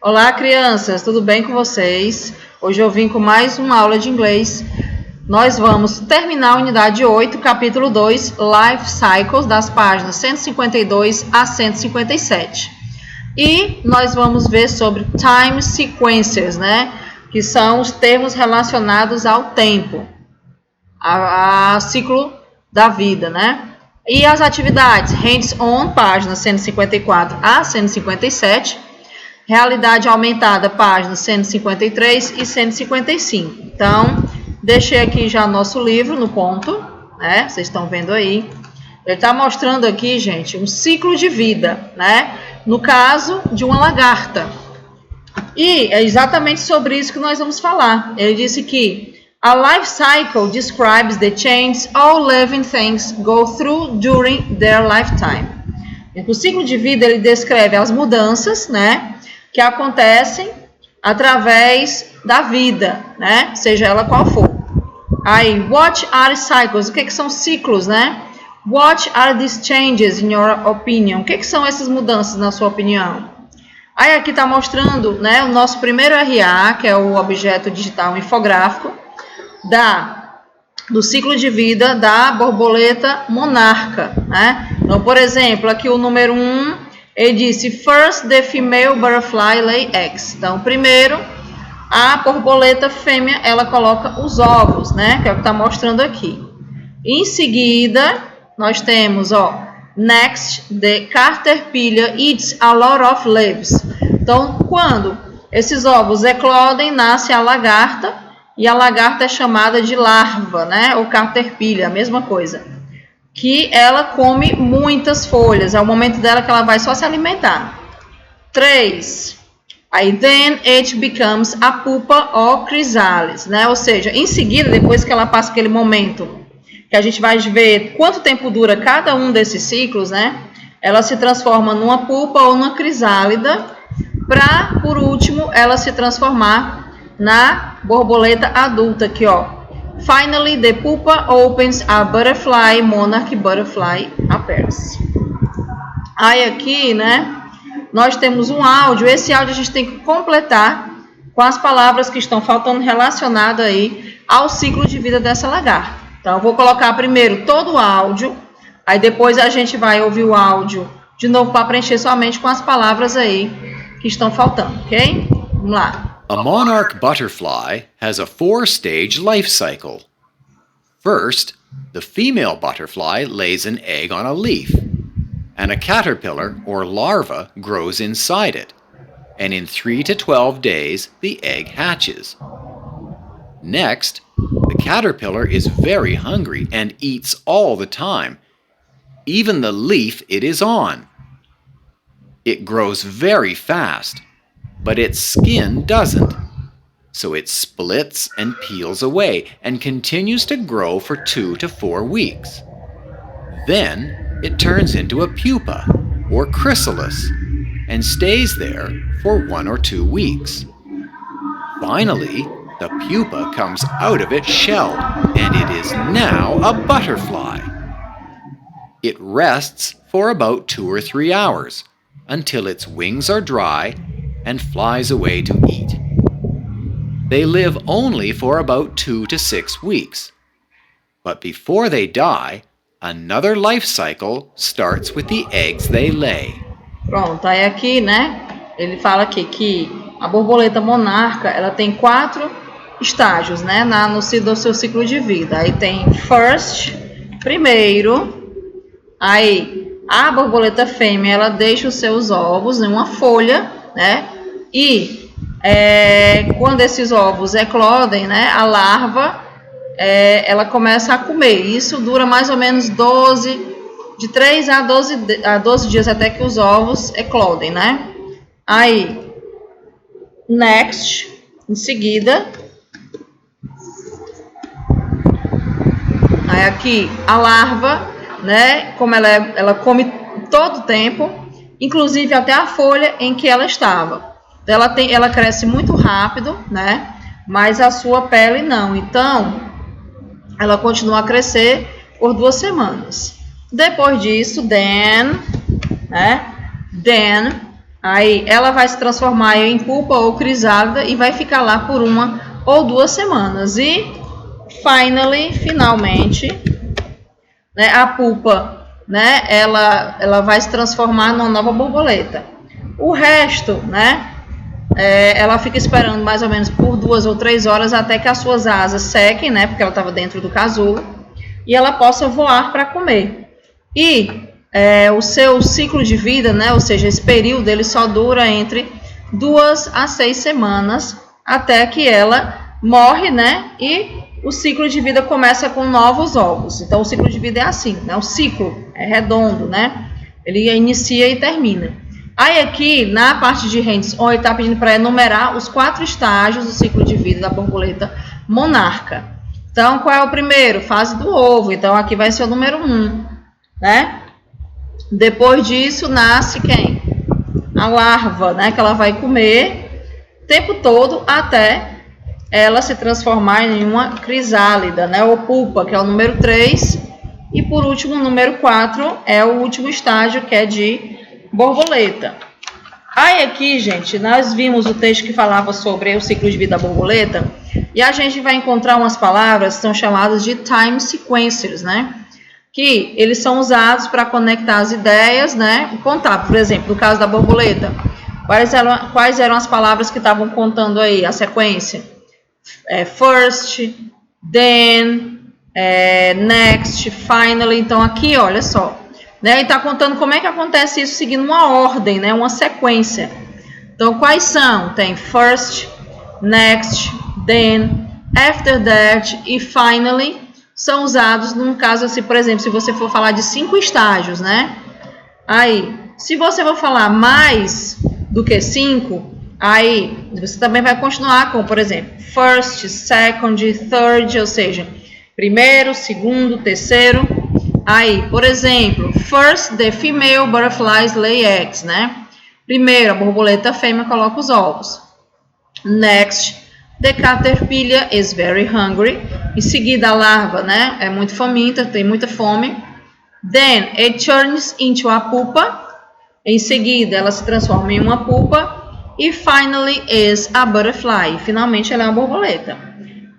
Olá, crianças, tudo bem com vocês? Hoje eu vim com mais uma aula de inglês. Nós vamos terminar a unidade 8, capítulo 2, Life Cycles, das páginas 152 a 157. E nós vamos ver sobre time sequences, né? Que são os termos relacionados ao tempo, a ciclo da vida, né? E as atividades, hands-on, páginas 154 a 157, realidade aumentada, páginas 153 e 155. Então, deixei aqui já nosso livro no ponto, né? Vocês estão vendo aí. Ele está mostrando aqui, gente, um ciclo de vida, né? No caso de uma lagarta. E é exatamente sobre isso que nós vamos falar. Ele disse que a life cycle describes the changes all living things go through during their lifetime. O ciclo de vida ele descreve as mudanças, né, que acontecem através da vida, né, seja ela qual for. Aí, what are cycles? O que são ciclos, né? What are these changes in your opinion? O que são essas mudanças na sua opinião? Aí aqui está mostrando, né, o nosso primeiro RA, que é o objeto digital infográfico, do ciclo de vida da borboleta monarca, né? Então, por exemplo, aqui o número 1, ele disse, first the female butterfly lay eggs. Então, primeiro, a borboleta fêmea, ela coloca os ovos, né? Que é o que está mostrando aqui. Em seguida, nós temos, ó, next, the caterpillar eats a lot of leaves. Então, quando esses ovos eclodem, nasce a lagarta, e a lagarta é chamada de larva, né? Ou caterpillar, a mesma coisa. Que ela come muitas folhas. É o momento dela que ela vai só se alimentar. 3. Aí, then it becomes a pupa or chrysalis, né? Ou seja, em seguida, depois que ela passa aquele momento, que a gente vai ver quanto tempo dura cada um desses ciclos, né? Ela se transforma numa pupa ou numa crisálida, para, por último, ela se transformar na borboleta adulta aqui, ó. Finally, the pupa opens a butterfly, monarch butterfly appears. Aí aqui, né, nós temos um áudio. Esse áudio a gente tem que completar com as palavras que estão faltando relacionado aí ao ciclo de vida dessa lagarta. Então, eu vou colocar primeiro todo o áudio, aí depois a gente vai ouvir o áudio de novo para preencher somente com as palavras aí que estão faltando, ok? Vamos lá. A monarch butterfly has a 4-stage life cycle. First, the female butterfly lays an egg on a leaf, and a caterpillar or larva grows inside it, and in 3 to 12 days the egg hatches. Next, the caterpillar is very hungry and eats all the time, even the leaf it is on. It grows very fast, but its skin doesn't, so it splits and peels away and continues to grow for 2 to 4 weeks. Then it turns into a pupa or chrysalis and stays there for 1 or 2 weeks. Finally, the pupa comes out of its shell and it is now a butterfly. It rests for about 2 or 3 hours until its wings are dry and flies away to eat. They live only for about 2 to 6 weeks. But before they die, another life cycle starts with the eggs they lay. Pronto, aí aqui, né, ele fala aqui que a borboleta monarca, ela tem 4 estágios, né, no seu ciclo de vida. Aí tem first, primeiro, aí a borboleta fêmea, ela deixa os seus ovos em uma folha, né, e quando esses ovos eclodem, né, a larva, ela começa a comer. Isso dura mais ou menos de 3 a 12 dias até que os ovos eclodem, né? Aí, next, em seguida, aí aqui a larva, né, como ela come todo o tempo, inclusive até a folha em que ela estava. Ela cresce muito rápido, né? Mas a sua pele não. Então, ela continua a crescer por 2 semanas. Depois disso, then, né? Then Aí ela vai se transformar em pupa ou crisálida e vai ficar lá por 1 ou 2 semanas. E, finalmente, né, a pupa, né, ela vai se transformar numa nova borboleta. O resto, né, ela fica esperando mais ou menos por 2 ou 3 horas até que as suas asas sequem, né, porque ela estava dentro do casulo, e ela possa voar para comer. E o seu ciclo de vida, né, ou seja, esse período, ele só dura entre 2 a 6 semanas até que ela morre, né, e o ciclo de vida começa com novos ovos. Então, o ciclo de vida é assim, né, o ciclo é redondo, né, ele inicia e termina. Aí aqui, na parte de hands-on, ele está pedindo para enumerar os 4 estágios do ciclo de vida da borboleta monarca. Então, qual é o primeiro? Fase do ovo. Então, aqui vai ser o número 1, né? Depois disso, nasce quem? A larva, né? Que ela vai comer o tempo todo até ela se transformar em uma crisálida, né? Ou pupa, que é o número 3. E, por último, o número 4 é o último estágio, que é de borboleta. Aí aqui, gente, nós vimos o texto que falava sobre o ciclo de vida da borboleta e a gente vai encontrar umas palavras que são chamadas de time sequencers, né? Que eles são usados para conectar as ideias, né? E contar, por exemplo, no caso da borboleta, quais eram as palavras que estavam contando aí, a sequência? First, then, next, finally. Então aqui, olha só. Né, e está contando como é que acontece isso seguindo uma ordem, né, uma sequência. Então, quais são? Tem first, next, then, after that e finally. São usados num caso assim, por exemplo, se você for falar de 5 estágios, né? Aí, se você for falar mais do que 5, aí você também vai continuar com, por exemplo, first, second, third, ou seja, primeiro, segundo, terceiro. Aí, por exemplo, first, the female butterflies lay eggs, né? Primeiro, a borboleta fêmea coloca os ovos. Next, the caterpillar is very hungry. Em seguida, a larva, né? É muito faminta, tem muita fome. Then, it turns into a pupa. Em seguida, ela se transforma em uma pupa. E finally, is a butterfly. Finalmente, ela é uma borboleta.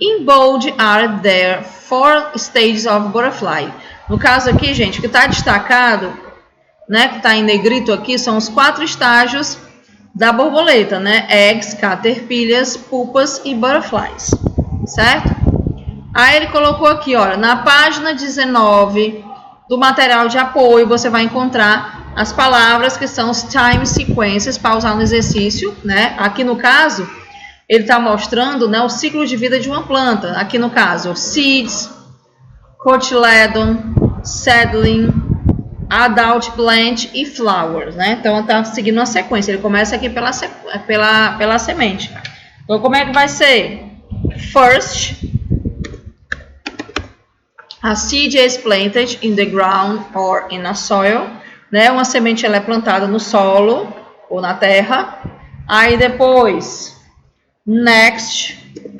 In bold are there 4 stages of butterfly. No caso aqui, gente, o que está destacado, né, que está em negrito aqui, são os 4 estágios da borboleta, né? Eggs, caterpillars, pupas e butterflies, certo? Aí ele colocou aqui, olha, na página 19 do material de apoio, você vai encontrar as palavras que são os time sequences para usar no exercício, né? Aqui no caso, ele está mostrando, né, o ciclo de vida de uma planta. Aqui no caso, seeds, cotyledon, seedling, adult plant e flowers, né? Então, está seguindo uma sequência. Ele começa aqui pela semente. Então, como é que vai ser? First, a seed is planted in the ground or in a soil, né? Uma semente ela é plantada no solo ou na terra. Aí depois, next,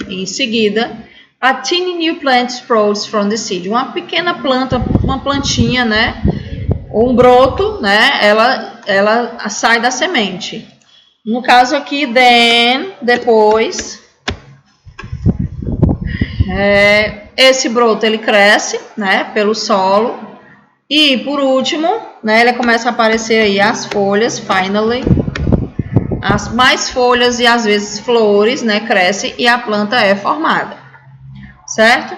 em seguida, a teeny new plant sprouts from the seed. Uma pequena planta, uma plantinha, né? Ou um broto, né? Ela sai da semente. No caso aqui, then, depois, esse broto ele cresce, né? Pelo solo. E por último, né? Ele começa a aparecer aí as folhas, finally. As mais folhas e às vezes flores, né? Cresce e a planta é formada. Certo?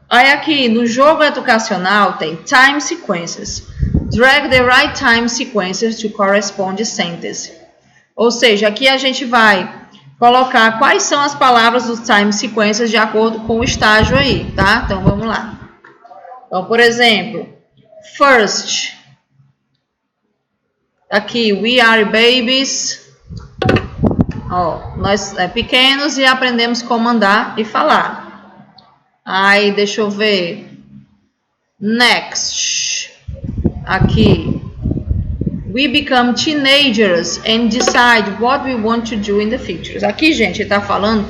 Aí aqui no jogo educacional tem time sequences. Drag the right time sequences to correspond sentence. Ou seja, aqui a gente vai colocar quais são as palavras dos time sequences de acordo com o estágio aí, tá? Então vamos lá. Então, por exemplo, first. Aqui, we are babies. Ó, nós pequenos e aprendemos como andar e falar. Aí, deixa eu ver. Next. Aqui. We become teenagers and decide what we want to do in the future. Aqui, gente, ele está falando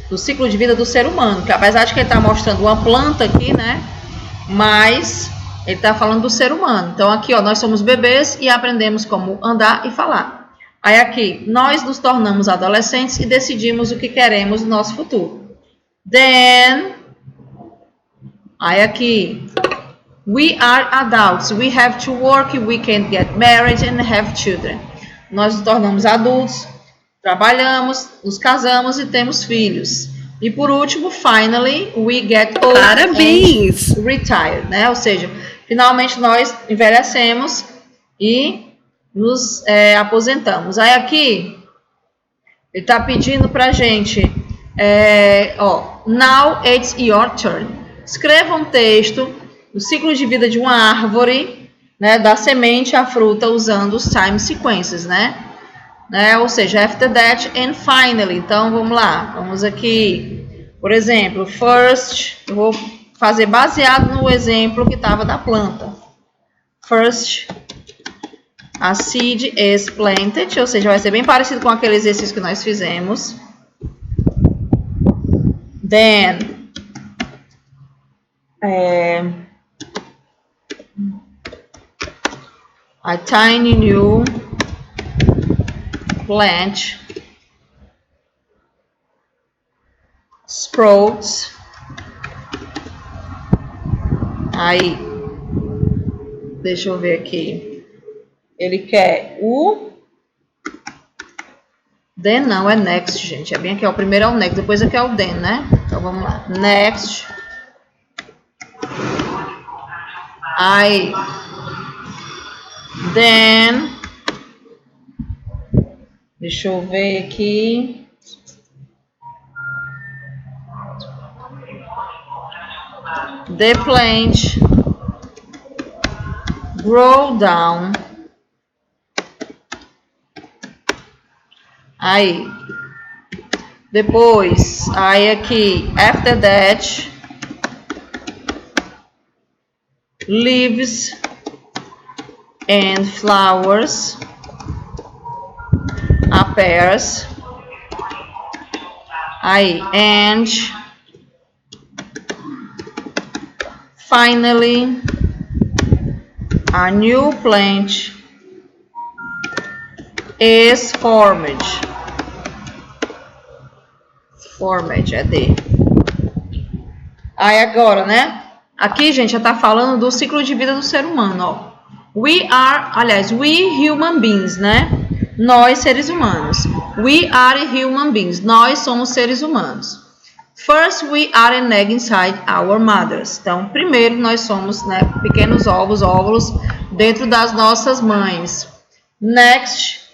do ciclo de vida do ser humano. Que apesar de que ele está mostrando uma planta aqui, né? Mas ele está falando do ser humano. Então, aqui, ó, nós somos bebês e aprendemos como andar e falar. Aí aqui, nós nos tornamos adolescentes e decidimos o que queremos no nosso futuro. Then, aí aqui, we are adults, we have to work, we can get married and have children. Nós nos tornamos adultos, trabalhamos, nos casamos e temos filhos. E por último, finally, we get old Parabéns! and retire, né? Ou seja, finalmente nós envelhecemos e nos aposentamos. Aí aqui, ele está pedindo para a gente, now it's your turn. Escreva um texto do ciclo de vida de uma árvore, né, da semente à fruta, usando os time sequences, né? Ou seja, after that and finally. Então, vamos lá. Vamos aqui, por exemplo, first, eu vou fazer baseado no exemplo que estava da planta. First, a seed is planted, ou seja, vai ser bem parecido com aquele exercício que nós fizemos. Then, a tiny new plant sprouts. Aí, deixa eu ver aqui. Ele quer o then, não, é next, gente. É bem aqui, ó. O primeiro é o next, depois aqui é o then, né? Então vamos lá. Next. Aí, then, deixa eu ver aqui. The plant grow down. Aí, depois, aí aqui, after that, leaves and flowers appears. Aí, and finally, a new plant is formed. Formed, é D. Aí agora, né? Aqui, gente, já tá falando do ciclo de vida do ser humano, ó. We human beings, né? Nós, seres humanos. We are human beings. Nós somos seres humanos. First, we are an egg inside our mothers. Então, primeiro, nós somos, né, pequenos óvulos dentro das nossas mães. Next,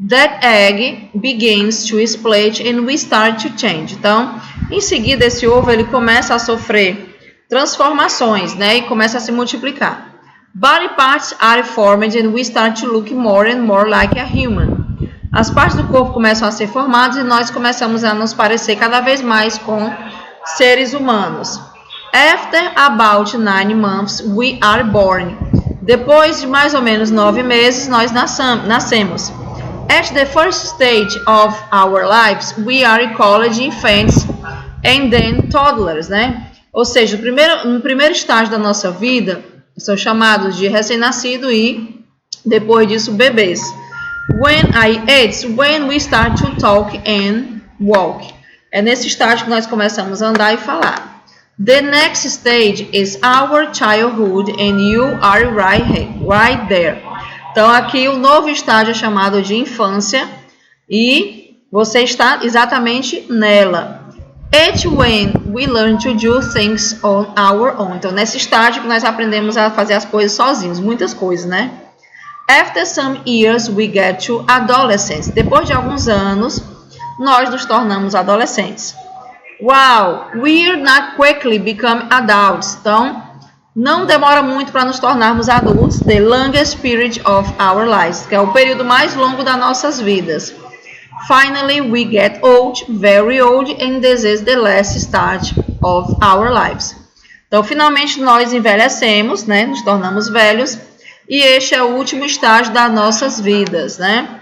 that egg begins to split and we start to change. Então, em seguida, esse ovo ele começa a sofrer transformações, né, e começa a se multiplicar. Body parts are formed and we start to look more and more like a human. As partes do corpo começam a ser formadas e nós começamos a nos parecer cada vez mais com seres humanos. After about 9 months, we are born. Depois de mais ou menos 9 meses, nós nascemos. At the first stage of our lives, we are college infants and then toddlers, né? Ou seja, no primeiro estágio da nossa vida, são chamados de recém-nascido e, depois disso, bebês. It's when we start to talk and walk. É nesse estágio que nós começamos a andar e falar. The next stage is our childhood and you are right there. Então, aqui o novo estágio é chamado de infância e você está exatamente nela. It's when we learn to do things on our own. Então, nesse estágio que nós aprendemos a fazer as coisas sozinhos, muitas coisas, né? After some years, we get to adolescence. Depois de alguns anos, nós nos tornamos adolescentes. Wow, we're not quickly become adults. Então, não demora muito para nos tornarmos adultos. The longest period of our lives, que é o período mais longo das nossas vidas. Finally, we get old, very old, and this is the last stage of our lives. Então, finalmente, nós envelhecemos, né? Nos tornamos velhos. E este é o último estágio das nossas vidas, né?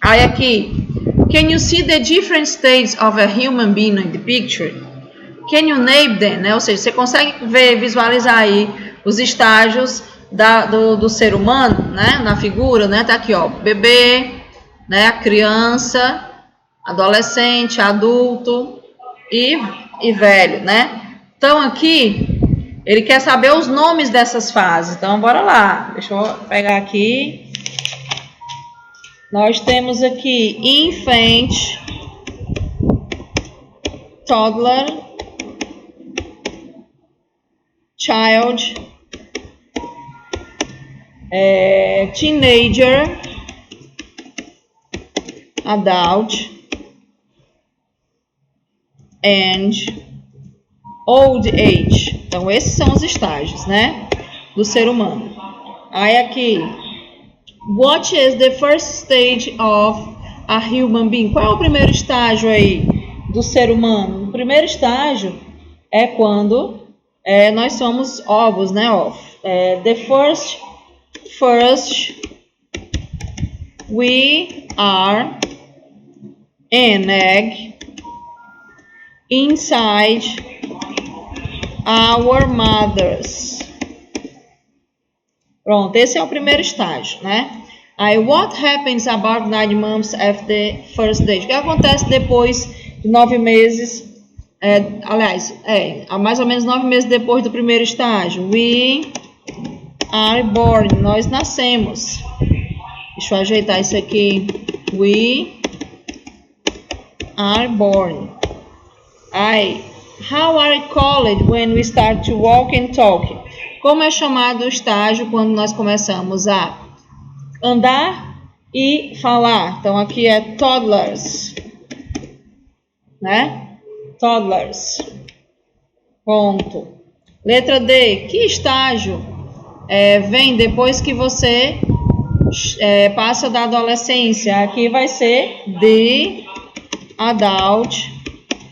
Aí aqui, can you see the different stages of a human being in the picture? Can you name them? Né? Ou seja, você consegue ver, visualizar aí os estágios do ser humano, né? Na figura, né? Tá aqui, ó, bebê, né? A criança, adolescente, adulto e velho, né? Então aqui ele quer saber os nomes dessas fases. Então bora lá. Deixa eu pegar aqui. Nós temos aqui infant, toddler, child, teenager, adult and old age. Então esses são os estágios, né, do ser humano. Aí aqui, what is the first stage of a human being? Qual é o primeiro estágio aí do ser humano? O primeiro estágio é quando nós somos ovos, né? The first we are an egg inside our mothers. Pronto, esse é o primeiro estágio, né? Aí, what happens about 9 months after the first stage? O que acontece depois de 9 meses? Mais ou menos 9 meses depois do primeiro estágio. We are born. Nós nascemos. Deixa eu ajeitar isso aqui. We are born. How are we called when we start to walk and talk? Como é chamado o estágio quando nós começamos a andar e falar? Então aqui é toddlers, né? Toddlers. Ponto. Letra D. Que estágio vem depois que você passa da adolescência? Aqui vai ser the adult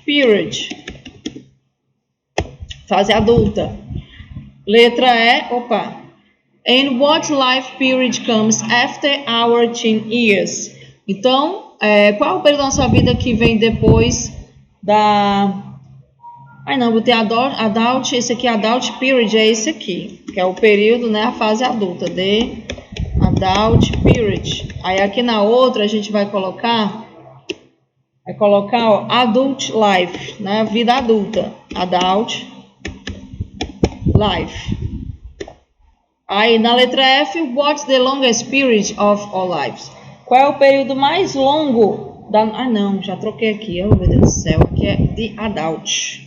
period. Fase adulta. Letra E. And what life period comes after our teen years? Então, qual é o período da nossa vida que vem depois da... botei adult, esse aqui, adult period, é esse aqui, que é o período, né, a fase adulta, de adult period. Aí aqui na outra a gente vai colocar, adult life, né, vida adulta, adult life. Aí na letra F, what's the longest period of all lives? Qual é o período mais longo da... já troquei aqui, oh meu Deus do céu, aqui é the adult.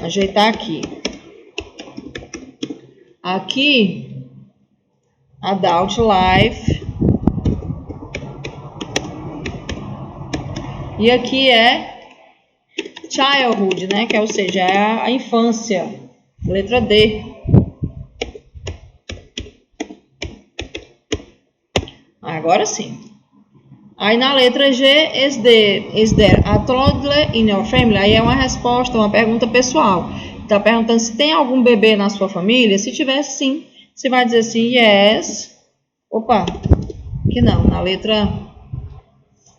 Ajeitar aqui. Aqui, adult life. E aqui é childhood, né? Que ou seja, é a infância. Letra D. Agora sim. Aí na letra G, is there a toddler in your family? Aí é uma resposta, uma pergunta pessoal. Está perguntando se tem algum bebê na sua família. Se tiver sim, você vai dizer assim, yes. Aqui não, na letra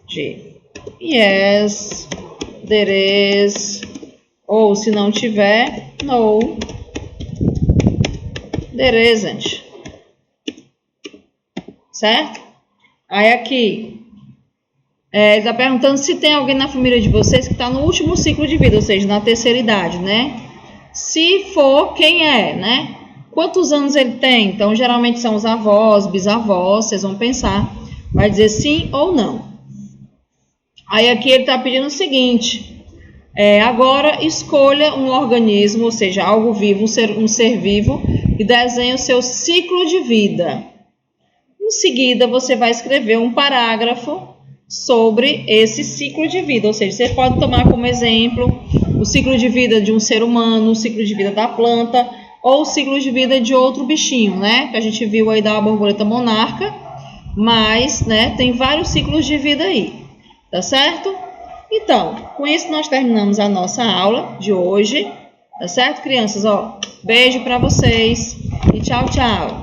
G. Yes, there is. Ou se não tiver, no, there isn't. Certo? Aí aqui, ele está perguntando se tem alguém na família de vocês que está no último ciclo de vida, ou seja, na terceira idade, né? Se for, quem é, né? Quantos anos ele tem? Então, geralmente são os avós, bisavós, vocês vão pensar. Vai dizer sim ou não. Aí aqui ele está pedindo o seguinte, agora escolha um organismo, ou seja, algo vivo, um ser vivo, e desenhe o seu ciclo de vida. Em seguida, você vai escrever um parágrafo sobre esse ciclo de vida. Ou seja, você pode tomar como exemplo o ciclo de vida de um ser humano, o ciclo de vida da planta, ou o ciclo de vida de outro bichinho, né? Que a gente viu aí da borboleta monarca, mas, né, tem vários ciclos de vida aí, tá certo? Então, com isso nós terminamos a nossa aula de hoje, tá certo, crianças? Beijo para vocês e tchau, tchau!